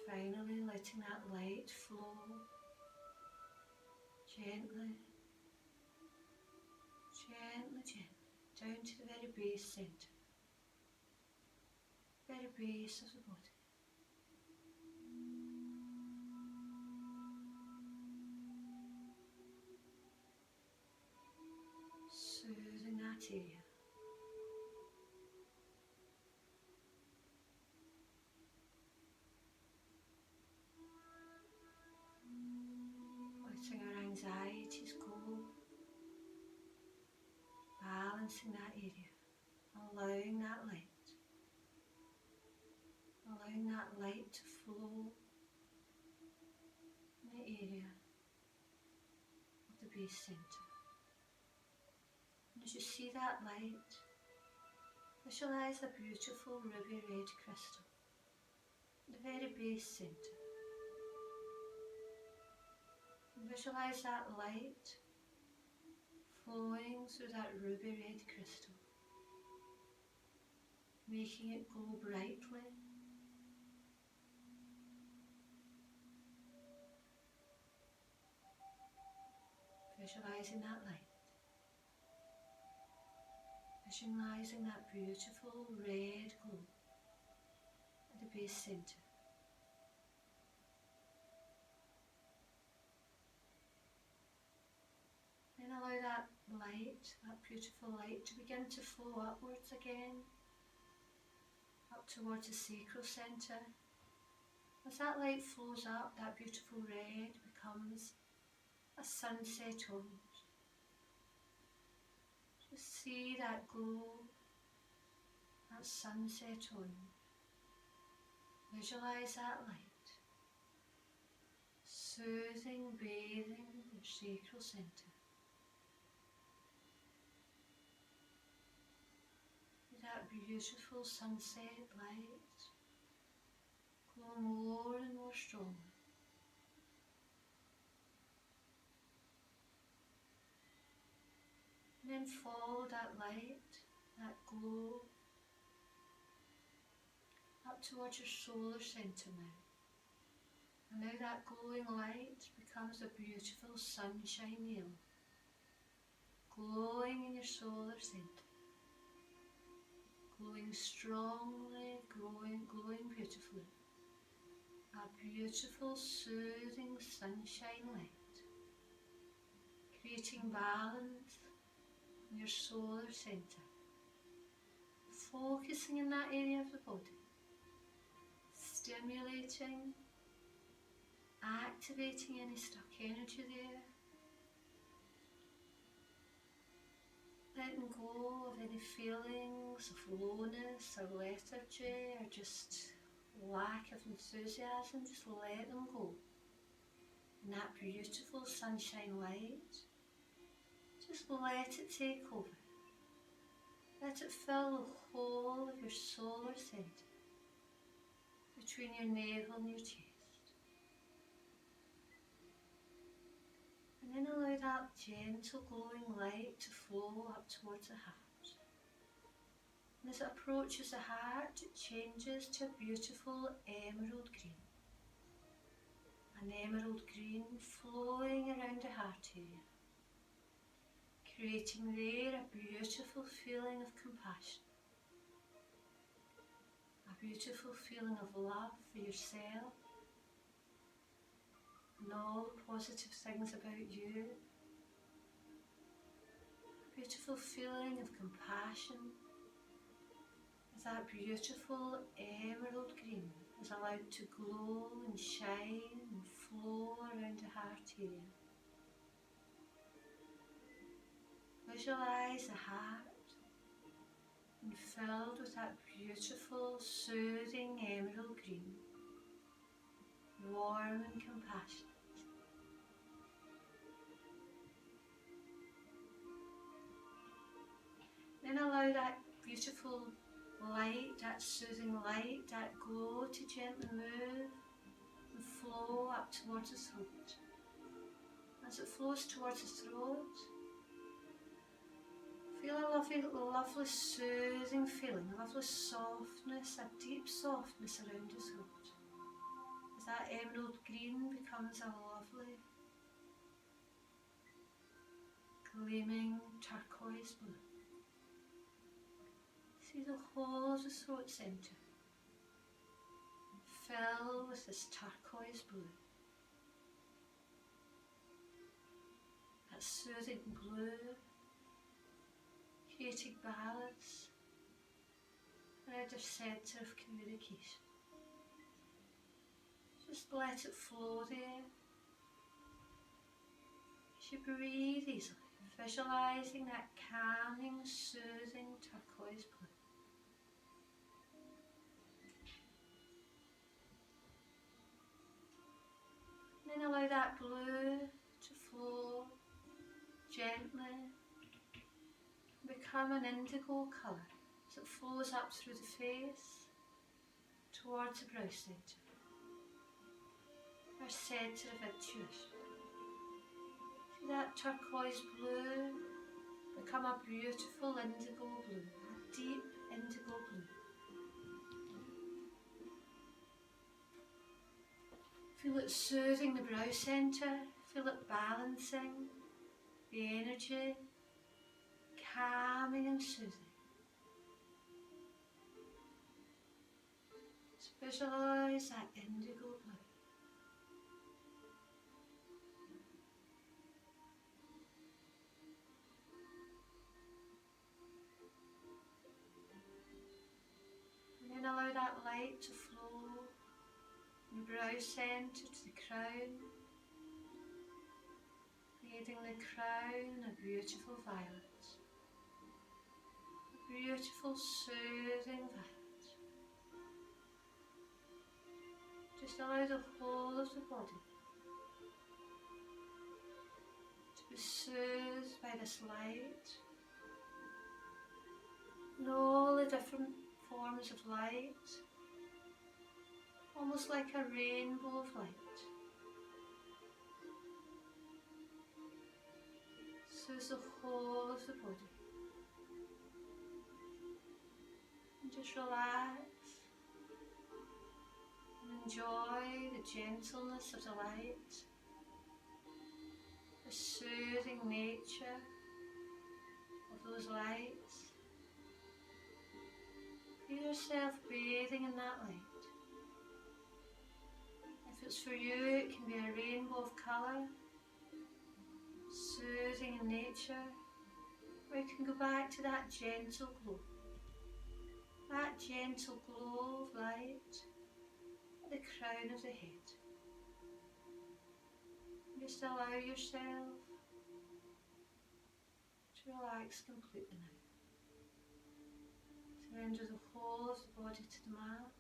Finally letting that light flow gently, down to the very base centre, very base of the body. Soothing that area. Letting our anxieties go. Balancing that area. Allowing that light. Allowing that light to flow in the area of the base centre. And as you see that light, visualise a beautiful ruby red crystal at the very base centre. And visualise that light flowing through that ruby red crystal, making it glow brightly. Visualising that light. Visualising that beautiful red glow at the base centre. Then allow that light, that beautiful light, to begin to flow upwards again, up towards the sacral centre. As that light flows up, that beautiful red becomes a sunset orange. Just see that glow, that sunset orange. Visualise that light, soothing, bathing your sacral centre. That beautiful sunset light glow more and more strongly. And then follow that light, that glow, up towards your solar centre now. And now that glowing light becomes a beautiful sunshine yellow, glowing in your solar centre, glowing strongly, glowing beautifully. A beautiful, soothing sunshine light, creating balance in your solar centre, focusing in that area of the body, stimulating, activating any stuck energy there, letting go of any feelings of lowness or lethargy or just lack of enthusiasm. Just let them go. And that beautiful sunshine light, just let it take over. Let it fill the whole of your solar centre, between your navel and your chest. And then allow that gentle glowing light to flow up towards the heart. And as it approaches the heart, it changes to a beautiful emerald green. An emerald green flowing around the heart area, creating there a beautiful feeling of compassion, a beautiful feeling of love for yourself and all the positive things about you, a beautiful feeling of compassion as that beautiful emerald green is allowed to glow and shine and flow around the heart area. Visualise the heart and filled with that beautiful, soothing emerald green, warm and compassionate. Then allow that beautiful light, that soothing light, that glow to gently move and flow up towards the throat. As it flows towards the throat, feel a lovely soothing feeling, a lovely softness, a deep softness around the throat. As that emerald green becomes a lovely, gleaming turquoise blue. See the whole of the throat centre fill with this turquoise blue. That soothing blue, creating balance around the centre of communication. Just let it flow there. As you breathe easily, visualising that calming, soothing turquoise blue. Then allow that blue to flow gently and become an indigo colour as it flows up through the face towards the brow centre, our centre of intuition. See that turquoise blue become a beautiful indigo blue, a deep indigo blue. Feel it soothing the brow centre, feel it balancing the energy, calming and soothing. Just visualise that indigo blue. And then allow that light to flow from the brow centre to the crown, leading the crown a beautiful violet. A beautiful soothing violet. Just allow the whole of the body to be soothed by this light and all the different forms of light, almost like a rainbow of light. Soothes the whole of the body. And just relax and enjoy the gentleness of the light, the soothing nature of those lights. Feel yourself bathing in that light. If it's for you, it can be a rainbow of colour, soothing in nature, or you can go back to that gentle glow of light at the crown of the head. Just allow yourself to relax completely now. Surrender the whole of the body to the mat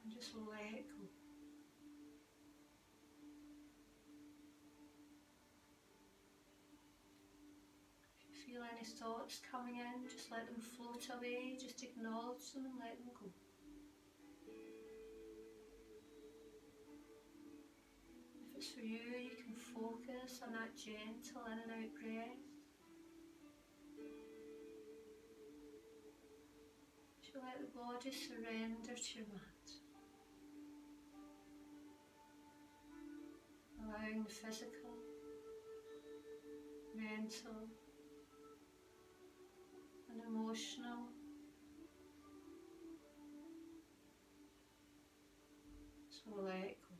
and just let go. If you feel any thoughts coming in, just let them float away, just acknowledge them and let them go. If it's for you, you can focus on that gentle in and out breath. So let the body surrender to your mat, allowing the physical, mental and emotional to let go.